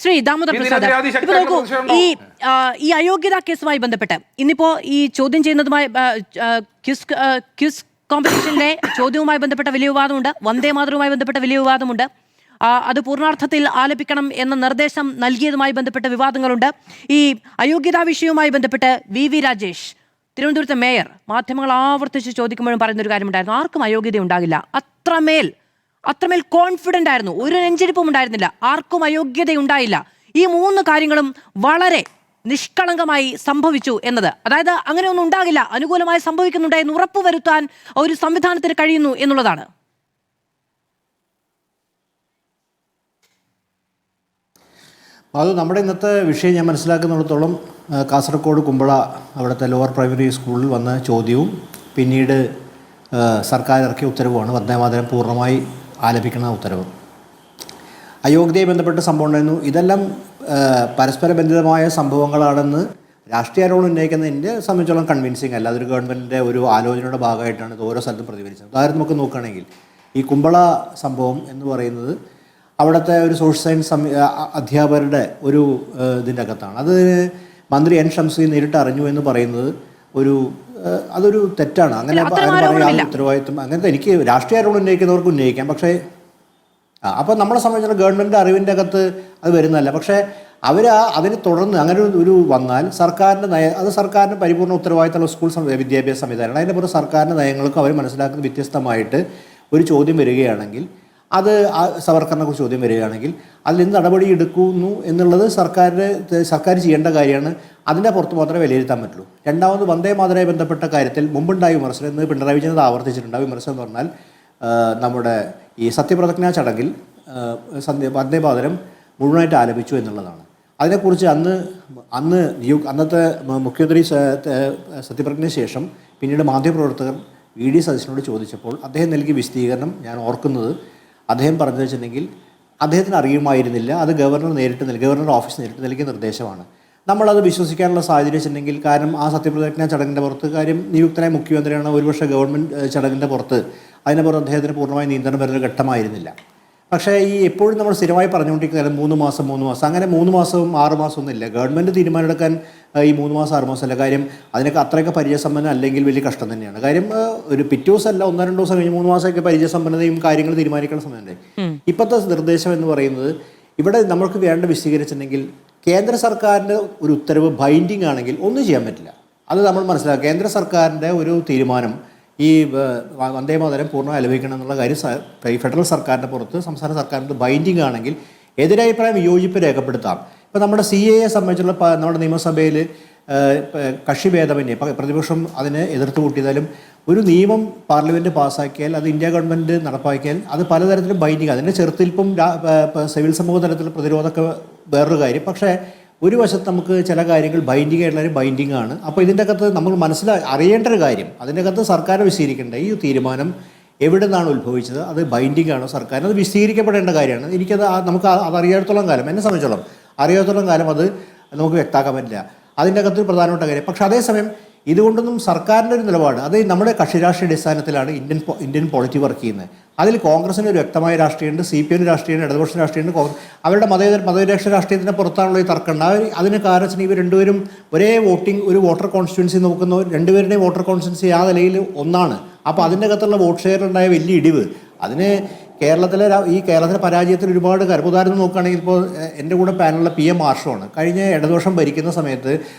ശ്രീ ദാമോദർ പ്രസാദ്, ഇപ്പൊ നോക്കൂ, ഈ അയോഗ്യതാ കേസുമായി ബന്ധപ്പെട്ട് ഇന്നിപ്പോ ഈ ചോദ്യം ചെയ്യുന്നതുമായി ക്വിസ് കോമ്പറ്റീഷനിലെ ചോദ്യവുമായി ബന്ധപ്പെട്ട വലിയ വിവാദമുണ്ട്. വന്ദേ മാതരവുമായി ബന്ധപ്പെട്ട വലിയ വിവാദമുണ്ട്. അത് പൂർണ്ണാർത്ഥത്തിൽ ആലപിക്കണം എന്ന നിർദ്ദേശം നൽകിയതുമായി ബന്ധപ്പെട്ട വിവാദങ്ങളുണ്ട്. ഈ അയോഗ്യതാ വിഷയവുമായി ബന്ധപ്പെട്ട് വി രാജേഷ്, തിരുവനന്തപുരത്തെ മേയർ, മാധ്യമങ്ങൾ ആവർത്തിച്ച് ചോദിക്കുമ്പോഴും പറയുന്നൊരു കാര്യമുണ്ടായിരുന്നു, ആർക്കും അയോഗ്യത ഉണ്ടാകില്ല. അത്രമേൽ കോൺഫിഡന്റ് ആയിരുന്നു, ഒരു നെഞ്ചിരിപ്പും ഉണ്ടായിരുന്നില്ല, ആർക്കും അയോഗ്യത ഉണ്ടായില്ല. ഈ മൂന്ന് കാര്യങ്ങളും വളരെ നിഷ്കളങ്കമായി സംഭവിച്ചു എന്നത്, അതായത് അങ്ങനെ ഒന്നും ഉണ്ടാകില്ല, അനുകൂലമായി സംഭവിക്കുന്നുണ്ട് എന്ന് ഉറപ്പുവരുത്താൻ ഒരു സംവിധാനത്തിന് കഴിയുന്നു എന്നുള്ളതാണ്. അത് നമ്മുടെ ഇന്നത്തെ വിഷയം ഞാൻ മനസ്സിലാക്കുന്നിടത്തോളം കാസർഗോഡ് കുമ്പള അവിടുത്തെ ലോവർ പ്രൈമറി സ്കൂളിൽ വന്ന ചോദ്യവും പിന്നീട് സർക്കാർ ഇറക്കിയ ഉത്തരവുമാണ് വന്ദേമാതരം പൂർണ്ണമായി ആലപിക്കുന്ന ഉത്തരവ്. അയോഗ്യതയെ ബന്ധപ്പെട്ട സംഭവം ഉണ്ടായിരുന്നു. ഇതെല്ലാം പരസ്പര ബന്ധിതമായ സംഭവങ്ങളാണെന്ന് രാഷ്ട്രീയ ആരോപണം ഉന്നയിക്കുന്ന എന്നെ സംബന്ധിച്ചോളം കൺവിൻസിങ് അല്ല. അതൊരു ഗവൺമെൻറ്റിൻ്റെ ഒരു ആലോചനയുടെ ഭാഗമായിട്ടാണ് ഇത് ഓരോ സ്ഥലത്തും പ്രതിഫലിച്ചത്. ഉദാഹരണം നമുക്ക് നോക്കുകയാണെങ്കിൽ ഈ കുമ്പള സംഭവം എന്ന് പറയുന്നത് അവിടുത്തെ ഒരു സോഷ്യൽ സയൻസ് അധ്യാപകരുടെ ഒരു ഇതിൻ്റെ അകത്താണ്. അത് മന്ത്രി എൻ ഷംസീർ നേരിട്ട് അറിഞ്ഞു എന്ന് പറയുന്നത് അതൊരു തെറ്റാണ്. അങ്ങനെ പറയാൻ ഉത്തരവാദിത്വം അങ്ങനത്തെ എനിക്ക് രാഷ്ട്രീയ ആരോപണം ഉന്നയിക്കുന്നവർക്ക് ഉന്നയിക്കാം. പക്ഷേ അപ്പോൾ നമ്മളെ സംബന്ധിച്ചിടത്തോളം ഗവൺമെൻറ് അറിവിൻ്റെ അകത്ത് അത് വരുന്നതല്ല. പക്ഷേ അതിനെ തുടർന്ന് അങ്ങനെ ഒരു വന്നാൽ സർക്കാരിൻ്റെ പരിപൂർണ്ണ ഉത്തരവാദിത്തമുള്ള സ്കൂൾ വിദ്യാഭ്യാസ സംവിധാനമാണ്. അതിൻ്റെ പുറത്ത് സർക്കാരിൻ്റെ നയങ്ങൾക്കും അവർ മനസ്സിലാക്കുന്ന വ്യത്യസ്തമായിട്ട് ഒരു ചോദ്യം വരികയാണെങ്കിൽ, അത് സവർക്കറിനെ കുറിച്ച് ചോദ്യം വരികയാണെങ്കിൽ അതിൽ എന്ത് നടപടി എടുക്കുന്നു എന്നുള്ളത് സർക്കാർ ചെയ്യേണ്ട കാര്യമാണ്. അതിൻ്റെ പുറത്ത് മാത്രമേ വിലയിരുത്താൻ പറ്റുള്ളൂ. രണ്ടാമത് വന്ദേ മാതരവുമായി ബന്ധപ്പെട്ട കാര്യത്തിൽ മുമ്പുണ്ടായ വിമർശനം ഇന്ന് പിണറായി വിജയൻ അത് ആവർത്തിച്ചിട്ടുണ്ട്. ആ വിമർശനം എന്ന് പറഞ്ഞാൽ നമ്മുടെ ഈ സത്യപ്രതിജ്ഞാ ചടങ്ങിൽ വന്ദേ മാതരം മുഴുവനായിട്ട് ആലപിച്ചു എന്നുള്ളതാണ്. അതിനെക്കുറിച്ച് അന്നത്തെ മുഖ്യമന്ത്രി സത്യപ്രതിജ്ഞയ്ക്ക് ശേഷം പിന്നീട് മാധ്യമപ്രവർത്തകർ വി ഡി സതീശനോട് ചോദിച്ചപ്പോൾ അദ്ദേഹം നൽകിയ വിശദീകരണം ഞാൻ ഓർക്കുന്നത്, അദ്ദേഹം പറഞ്ഞത് വെച്ചിട്ടുണ്ടെങ്കിൽ അദ്ദേഹത്തിന് അറിയുമായിരുന്നില്ല, അത് ഗവർണർ ഓഫീസ് നേരിട്ട് നൽകിയ നിർദ്ദേശമാണ്. നമ്മളത് വിശ്വസിക്കാനുള്ള സാഹചര്യം വെച്ചിട്ടുണ്ടെങ്കിൽ, കാരണം ആ സത്യപ്രതിജ്ഞാ ചടങ്ങിൻ്റെ പുറത്ത് നിയുക്തനായ മുഖ്യമന്ത്രിയാണ്, ഒരുപക്ഷെ ഗവൺമെൻറ് ചടങ്ങിൻ്റെ പുറത്ത് അതിൻ്റെ പുറത്ത് അദ്ദേഹത്തിന് പൂർണ്ണമായി നിയന്ത്രണം വരുന്ന ഘട്ടമായിരുന്നില്ല. പക്ഷേ എപ്പോഴും നമ്മൾ സ്ഥിരമായി പറഞ്ഞുകൊണ്ടിരിക്കുന്ന 3 മാസം അങ്ങനെ 3 മാസവും 6 മാസമൊന്നും ഇല്ല. ഗവൺമെൻറ് തീരുമാനമെടുക്കാൻ ഈ 3 മാസം 6 മാസം അല്ല. കാര്യം അതിനൊക്കെ അത്രയൊക്കെ പരിചയസമ്പന്നം അല്ലെങ്കിൽ വലിയ കഷ്ടം തന്നെയാണ്. കാര്യം ഒരു പിറ്റേ ദിവസമല്ല, 1-2 ദിവസം കഴിഞ്ഞ് 3 മാസമൊക്കെ പരിചയസമ്പന്നതയും കാര്യങ്ങൾ തീരുമാനിക്കുന്ന സമയമുണ്ട്. ഇപ്പോഴത്തെ നിർദ്ദേശം എന്ന് പറയുന്നത്, ഇവിടെ നമ്മൾക്ക് വേണ്ട വിശദീകരിച്ചിട്ടുണ്ടെങ്കിൽ കേന്ദ്ര സർക്കാരിൻ്റെ ഒരു ഉത്തരവ് ബൈൻഡിങ് ആണെങ്കിൽ ഒന്നും ചെയ്യാൻ പറ്റില്ല. അത് നമ്മൾ മനസ്സിലാക്കുക. കേന്ദ്ര സർക്കാരിൻ്റെ ഒരു തീരുമാനം ഈ വന്ദേ മാതരം പൂർണ്ണമായി ആലപിക്കണം എന്നുള്ള കാര്യം ഫെഡറൽ സർക്കാരിൻ്റെ പുറത്ത് സംസ്ഥാന സർക്കാരിൻ്റെ ബൈൻഡിങ് ആണെങ്കിൽ എതിരഭിപ്രായം വിയോജിപ്പ് രേഖപ്പെടുത്താം. ഇപ്പോൾ നമ്മുടെ CAA സംബന്ധിച്ചുള്ള നമ്മുടെ നിയമസഭയിൽ കക്ഷിഭേദമന്യേ പ്രതിപക്ഷം അതിനെ എതിർത്ത് കൂട്ടിയതാലും ഒരു നിയമം പാർലമെൻറ്റ് പാസ്സാക്കിയാൽ അത് ഇന്ത്യ ഗവൺമെൻറ് നടപ്പാക്കിയാൽ അത് പലതരത്തിലും ബൈൻഡിങ്. അതിൻ്റെ ചെറുത്തിൽപ്പം സിവിൽ സമൂഹ തലത്തിലുള്ള പ്രതിരോധമൊക്കെ വേറൊരു കാര്യം. പക്ഷേ ഒരു വശത്ത് നമുക്ക് ചില കാര്യങ്ങൾ ബൈൻഡിങ് ആയിട്ടുള്ളൊരു ബൈൻഡിങ് ആണ്. അപ്പോൾ ഇതിൻ്റെ അകത്ത് നമ്മൾ അറിയേണ്ട ഒരു കാര്യം, അതിൻ്റെ അകത്ത് സർക്കാർ വിശദീകരിക്കേണ്ട ഈ തീരുമാനം എവിടെ നിന്നാണ് ഉത്ഭവിച്ചത്, അത് ബൈൻഡിങ് ആണോ സർക്കാരിന്, അത് വിശദീകരിക്കപ്പെടേണ്ട കാര്യമാണ്. നമുക്ക് അറിയാത്തോളം കാലം, എന്നെ സംബന്ധിച്ചോളം അറിയാത്തോളം കാലം അത് നമുക്ക് വ്യക്തമാക്കാൻ പറ്റില്ല. അതിൻ്റെ അകത്ത് പ്രധാനപ്പെട്ട കാര്യം. പക്ഷേ അതേസമയം ഇതുകൊണ്ടൊന്നും സർക്കാരിൻ്റെ ഒരു നിലപാട്, അത് നമ്മുടെ കക്ഷിരാഷ്ട്രീയ അടിസ്ഥാനത്തിലാണ് ഇന്ത്യൻ പോളിറ്റി വർക്ക് ചെയ്യുന്നത്. അതിൽ കോൺഗ്രസിന് ഒരു വ്യക്തമായ രാഷ്ട്രീയമുണ്ട്, CPM രാഷ്ട്രീയമുണ്ട്, ഇടതുപക്ഷ രാഷ്ട്രീയമുണ്ട്. അവരുടെ മതനിരപേക്ഷ രാഷ്ട്രീയത്തിൻ്റെ പുറത്താണുള്ള ഈ തർക്കമുണ്ട്. അതിന് കാരണം ഇവർ രണ്ടുപേരും ഒരേ ഒരു വോട്ടർ കോൺസ്റ്റിറ്റ്യുവൻസി നോക്കുന്നവർ, രണ്ടുപേരുടെയും വോട്ടർ കോൺസ്റ്റിറ്റ്യുവൻസി ആ നിലയിൽ ഒന്നാണ്. അപ്പോൾ അതിൻ്റെ അകത്തുള്ള വോട്ട് ഷെയറിലുണ്ടായ വലിയ ഇടിവ് അതിന് കേരളത്തിലെ പരാജയത്തിൽ ഒരുപാട് ഉദാഹരണം നോക്കുകയാണെങ്കിൽ, ഇപ്പോൾ എൻ്റെ കൂടെ പാനലിലെ PM മാർഷോണ്. കഴിഞ്ഞ ഇടതുപക്ഷം ഭരിക്കുന്ന സമയത്ത്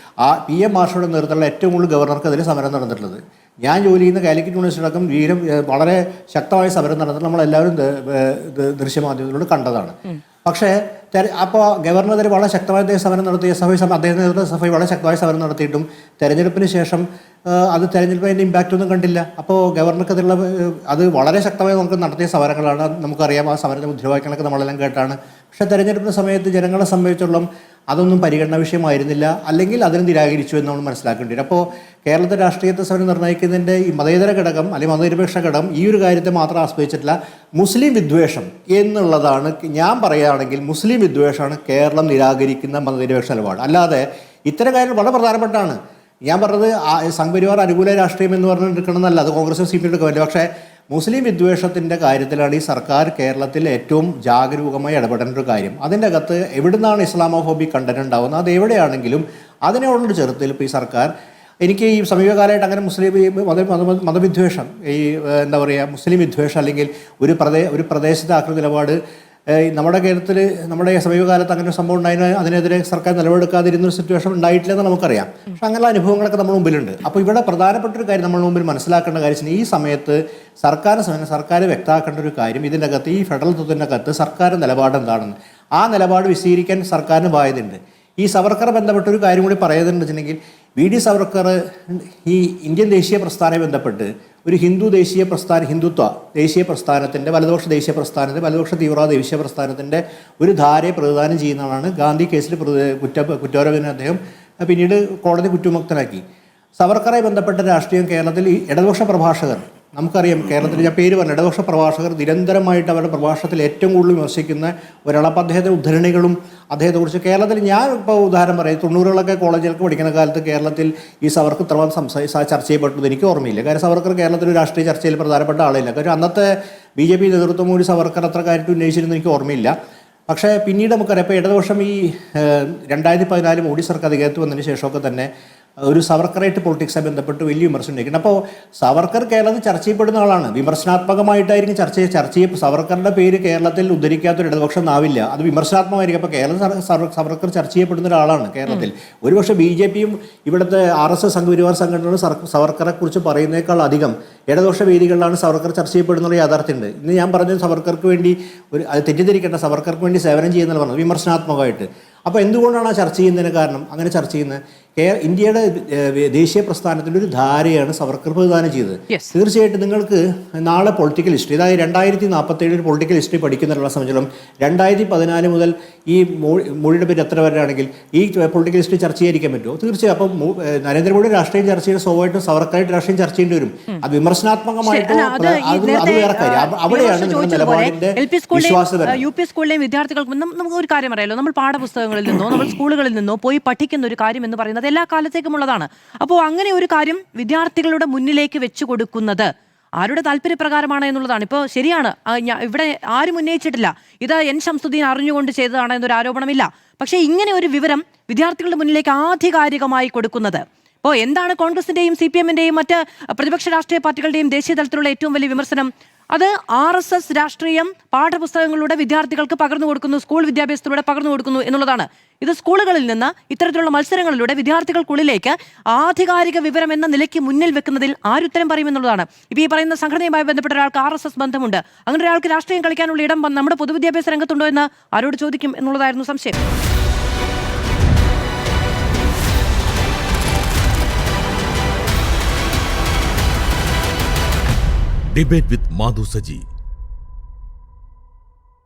ആ PM മാർഷോയുടെ നേതൃത്വത്തിലുള്ള ഏറ്റവും കൂടുതൽ ഗവർണർക്കെതിരെ സമരം നടന്നിട്ടുള്ളത്. ഞാൻ ജോലി ചെയ്യുന്ന കാലിക്കറ്റ് യൂണിവേഴ്സിറ്റി അടക്കം വളരെ ശക്തമായ സമരം നടന്നിട്ട് നമ്മളെല്ലാവരും ദൃശ്യമാധ്യമത്തിലൂടെ കണ്ടതാണ്. പക്ഷേ അപ്പോൾ ഗവർണറെതിരെ വളരെ ശക്തമായ സമരം നടത്തി അദ്ദേഹത്തിൻ്റെ നേതൃത്വ വളരെ ശക്തമായ സമരം നടത്തിയിട്ടും തെരഞ്ഞെടുപ്പിന് ശേഷം തെരഞ്ഞെടുപ്പ് അതിൻ്റെ ഇമ്പാക്റ്റ് ഒന്നും കണ്ടില്ല. അപ്പോൾ ഗവർണർക്കെതിരെയുള്ള അത് വളരെ ശക്തമായി നമുക്ക് നടത്തിയ സമരങ്ങളാണ്. നമുക്കറിയാം, ആ സമരത്തെ മുദ്രാവാക്യങ്ങളൊക്കെ നമ്മളെല്ലാം കേട്ടാണ്. പക്ഷേ തെരഞ്ഞെടുപ്പിൻ്റെ സമയത്ത് ജനങ്ങളെ സംബന്ധിച്ചിടത്തോളം അതൊന്നും പരിഗണന വിഷയമായിരുന്നില്ല, അല്ലെങ്കിൽ അതിന് നിരാകരിച്ചു എന്ന് നമ്മൾ മനസ്സിലാക്കേണ്ടി വരും. അപ്പോൾ കേരളത്തെ രാഷ്ട്രീയത്തെ സമരം നിർണ്ണയിക്കുന്നതിൻ്റെ ഈ മതേതര ഘടകം അല്ലെങ്കിൽ മതനിരപേക്ഷ ഘടകം ഈ ഒരു കാര്യത്തെ മാത്രം ആസ്പദിച്ചിട്ടില്ല. മുസ്ലിം വിദ്വേഷം എന്നുള്ളതാണ്, ഞാൻ പറയുകയാണെങ്കിൽ മുസ്ലിം വിദ്വേഷമാണ് കേരളം നിരാകരിക്കുന്ന മതനിരപേക്ഷ നിലപാട്. അല്ലാതെ ഇത്തരം കാര്യങ്ങൾ വളരെ പ്രധാനപ്പെട്ടാണ്. ഞാൻ പറഞ്ഞത് സംഘപരിവാർ അനുകൂല രാഷ്ട്രീയം എന്ന് പറഞ്ഞ് എടുക്കണമെന്നല്ല, അത് കോൺഗ്രസും CPM എടുക്കാൻ പറ്റില്ല. പക്ഷേ മുസ്ലിം വിദ്വേഷത്തിൻ്റെ കാര്യത്തിലാണ് ഈ സർക്കാർ കേരളത്തിൽ ഏറ്റവും ജാഗരൂകമായി ഇടപെടേണ്ട ഒരു കാര്യം. അതിൻ്റെ അകത്ത് എവിടുന്നാണ് ഇസ്ലാമോഫോബിക് കണ്ടന്റ് ഉണ്ടാകുന്നത്, അത് എവിടെയാണെങ്കിലും അതിനോടുള്ള ചെറുത്തിൽ ഇപ്പോൾ ഈ സർക്കാർ, എനിക്ക് ഈ സമീപകാലമായിട്ട് അങ്ങനെ മുസ്ലിം മതവിദ്വേഷം, ഈ എന്താ പറയുക, മുസ്ലിം വിദ്വേഷം അല്ലെങ്കിൽ ഒരു പ്രദേശത്തെ ആക്രമണ നിലപാട് നമ്മുടെ കേരളത്തിൽ നമ്മുടെ സമീപകാലത്ത് അങ്ങനെ ഒരു സംഭവം ഉണ്ടായതിന് അതിനെതിരെ സർക്കാർ നിലപാടെടുക്കാതിരുന്നൊരു സിറ്റുവേഷൻ ഉണ്ടായിട്ടില്ലെന്ന് നമുക്കറിയാം. പക്ഷെ അങ്ങനെയുള്ള അനുഭവങ്ങളൊക്കെ നമ്മുടെ മുമ്പിലുണ്ട്. അപ്പോൾ ഇവിടെ പ്രധാനപ്പെട്ട ഒരു കാര്യം നമ്മുടെ മുമ്പിൽ മനസ്സിലാക്കേണ്ട കാര്യം, ഈ സമയത്ത് സർക്കാർ വ്യക്തമാക്കേണ്ട ഒരു കാര്യം, ഇതിൻ്റെ അകത്ത് ഈ ഫെഡറൽ തത്വത്തിൻ്റെ അകത്ത് സർക്കാർ നിലപാട് എന്താണെന്ന്, ആ നിലപാട് വിശദീകരിക്കാൻ സർക്കാരിന് ബാധ്യതയുണ്ട്. ഈ സവർക്കർ ബന്ധപ്പെട്ട ഒരു കാര്യം കൂടി പറയുന്നതെന്ന് വെച്ചിട്ടുണ്ടെങ്കിൽ, വി.ഡി. സവർക്കർ ഈ ഇന്ത്യൻ ദേശീയ പ്രസ്ഥാനവുമായി ബന്ധപ്പെട്ട് ഒരു ഹിന്ദുത്വ ദേശീയ പ്രസ്ഥാനത്തിൻ്റെ, വലതുപക്ഷ ദേശീയ പ്രസ്ഥാനത്തിൻ്റെ, വലതുപക്ഷ തീവ്രവാദ ദേശീയ പ്രസ്ഥാനത്തിൻ്റെ ഒരു ധാരയെ പ്രതിദാനം ചെയ്യുന്നതാണ്. ഗാന്ധി കേസിൽ കുറ്റാരോപിതനെ അദ്ദേഹം പിന്നീട് കോടതി കുറ്റമുക്തനാക്കി. സവർക്കറുമായി ബന്ധപ്പെട്ട രാഷ്ട്രീയം കേരളത്തിൽ ഈ ഇടതുപക്ഷ പ്രഭാഷകർ, നമുക്കറിയാം കേരളത്തിൽ, ഞാൻ പേര് പറഞ്ഞു, ഇടതുപക്ഷ പ്രഭാഷകർ നിരന്തരമായിട്ട് അവരുടെ പ്രഭാഷണത്തിൽ ഏറ്റവും കൂടുതൽ വിമർശിക്കുന്ന ഒരാൾ. അപ്പോൾ അദ്ദേഹത്തിൻ്റെ ഉദ്ധരണികളും അദ്ദേഹത്തെക്കുറിച്ച് കേരളത്തിൽ, ഞാൻ ഇപ്പോൾ ഉദാഹരണം പറയാം, 90കളൊക്കെ കോളേജിലൊക്കെ പഠിക്കുന്ന കാലത്ത് കേരളത്തിൽ ഈ സവർക്കർ ഇത്രമാത്രം ചർച്ച ചെയ്യപ്പെട്ടത് എനിക്ക് ഓർമ്മയില്ല. കാരണം സവർക്കർ കേരളത്തിൽ രാഷ്ട്രീയ ചർച്ചയിൽ പ്രധാനപ്പെട്ട ആളില്ല. കാരണം അന്നത്തെ BJP നേതൃത്വം കൂടി സവർക്കർ അത്ര കാര്യത്തിൽ ഉന്നയിച്ചിരുന്നു എനിക്ക് ഓർമ്മയില്ല. പക്ഷേ പിന്നീട് നമുക്കറിയാം, ഇപ്പോൾ ഇടതുപക്ഷം ഈ 2014 മോഡി സർക്കാർ അധികാരത്തിൽ വന്നതിന് ശേഷമൊക്കെ തന്നെ ഒരു സവർക്കറായിട്ട് പൊളിറ്റിക്സുമായി ബന്ധപ്പെട്ട് വലിയ വിമർശനം ഉണ്ടായിരിക്കണം. അപ്പോൾ സവർക്കർ കേരളത്തിൽ ചർച്ച ചെയ്യപ്പെടുന്ന ആളാണ്. വിമർശനാത്മകമായിട്ടായിരിക്കും ചർച്ച ചെയ്യും. സവർക്കറുടെ പേര് കേരളത്തിൽ ഉദ്ധരിക്കാത്തൊരു ഇടതുപക്ഷം ആവില്ല, അത് വിമർശനാത്മകമായിരിക്കും. അപ്പോൾ കേരളത്തിൽ സവർക്കർ ചർച്ച ചെയ്യപ്പെടുന്ന ഒരാളാണ് കേരളത്തിൽ. ഒരുപക്ഷെ BJPയും ഇവിടുത്തെ RSS സംഘപരിവാർ സംഘടനകളും സവർക്കറെ കുറിച്ച് പറയുന്നതിനേക്കാൾ അധികം ഇടതുപക്ഷ വേദികളിലാണ് സവർക്കർ ചർച്ച ചെയ്യപ്പെടുന്ന യാഥാർത്ഥ്യമുണ്ട്. ഇന്ന് ഞാൻ പറഞ്ഞത് സവർക്കർക്ക് വേണ്ടി അത് തെറ്റിദ്ധരിക്കേണ്ട, സവർക്കർക്ക് വേണ്ടി സേവനം ചെയ്യുന്നതെന്ന് പറഞ്ഞത് വിമർശനാത്മകമായിട്ട്. അപ്പോൾ എന്തുകൊണ്ടാണ് ആ ചർച്ച ചെയ്യുന്നതിന് കാരണം? അങ്ങനെ ചർച്ച ചെയ്യുന്നത് ഇന്ത്യയുടെ ദേശീയ പ്രസ്ഥാനത്തിൻ്റെ ഒരു ധാരയാണ് സവർക്കർ പ്രതിദാനം ചെയ്തത്. തീർച്ചയായിട്ടും നിങ്ങൾക്ക് നാളെ പൊളിറ്റിക്കൽ ഹിസ്റ്ററി, അതായത് 2047 ഒരു പൊളിറ്റിക്കൽ ഹിസ്റ്ററി പഠിക്കുന്നവരുടെ സംബന്ധിച്ചിടത്തോളം 2014 മുതൽ ഈ മോഡിയുടെ പേര് എത്ര വരെയാണെങ്കിൽ ഈ പൊളിറ്റിക്കൽ ഹിസ്റ്ററി ചർച്ച ചെയ്യാതിരിക്കാൻ പറ്റുമോ? തീർച്ചയായും. അപ്പം നരേന്ദ്രമോദി രാഷ്ട്രീയം ചർച്ച ചെയ്യുന്ന സ്വാഭാവികമായിട്ടും സവർക്കറായിട്ട് രാഷ്ട്രീയം ചർച്ച ചെയ്യേണ്ടി വരും. അത് വിമർശനാത്മകമായിട്ടോ അത് വേറെ കാര്യം. അവിടെയാണ് നിങ്ങളുടെ നിലപാടിന്റെ വിശ്വാസത. UP സ്കൂളിലെയും വിദ്യാർത്ഥികൾക്ക് നമുക്ക് ഒരു കാര്യം അറിയാലോ, നമ്മൾ പാഠപുസ്തകങ്ങളിൽ നിന്നോ നമ്മൾ സ്കൂളുകളിൽ നിന്നോ പോയി പഠിക്കുന്ന ഒരു കാര്യം എന്ന് പറയുന്നത് എല്ലാ കാലത്തേക്കുമുള്ളതാണ്. അപ്പോൾ അങ്ങനെ ഒരു കാര്യം വിദ്യാർത്ഥികളുടെ മുന്നിലേക്ക് വെച്ചു കൊടുക്കുന്നത് ആരുടെ താല്പര്യപ്രകാരമാണ് എന്നുള്ളതാണ്. ഇപ്പോൾ ശരിയാണ്, ഇവിടെ ആരും ഉന്നയിച്ചിട്ടില്ല ഇത് N. ശംസുദ്ദീൻ അറിഞ്ഞുകൊണ്ട് ചെയ്തതാണ് എന്നൊരു ആരോപണമില്ല. പക്ഷേ ഇങ്ങനെ ഒരു വിവരം വിദ്യാർത്ഥികളുടെ മുന്നിലേക്ക് ആധികാരികമായി കൊടുക്കുന്നത്, ഇപ്പോൾ എന്താണ് കോൺഗ്രസിന്റെയും CPM-ന്റെയും മറ്റ് പ്രതിപക്ഷ രാഷ്ട്രീയ പാർട്ടികളുടെയും ദേശീയ തലത്തിലുള്ള ഏറ്റവും വലിയ വിമർശനം? അത് RSS രാഷ്ട്രീയം പാഠപുസ്തകങ്ങളിലൂടെ വിദ്യാർത്ഥികൾക്ക് പകർന്നു കൊടുക്കുന്നു, സ്കൂൾ വിദ്യാഭ്യാസത്തിലൂടെ പകർന്നു കൊടുക്കുന്നു എന്നുള്ളതാണ്. ഇത് സ്കൂളുകളിൽ നിന്ന് ഇത്തരത്തിലുള്ള മത്സരങ്ങളിലൂടെ വിദ്യാർത്ഥികൾക്കുള്ളിലേക്ക് ആധികാരിക വിവരം എന്ന നിലയ്ക്ക് മുന്നിൽ വെക്കുന്നതിൽ ആരുത്തരം പറയുമെന്നുള്ളതാണ്. ഇപ്പോൾ ഈ പറയുന്ന സംഘടനയുമായി ബന്ധപ്പെട്ട ഒരാൾക്ക് RSS ബന്ധമുണ്ട്, അങ്ങനെ ഒരാൾക്ക് രാഷ്ട്രീയം കളിക്കാനുള്ള ഇടം നമ്മുടെ പൊതുവിദ്യാഭ്യാസ രംഗത്തുണ്ടോ എന്ന് ആരോട് ചോദിക്കും എന്നുള്ളതായിരുന്നു സംശയം. Debate with Madhu Saji.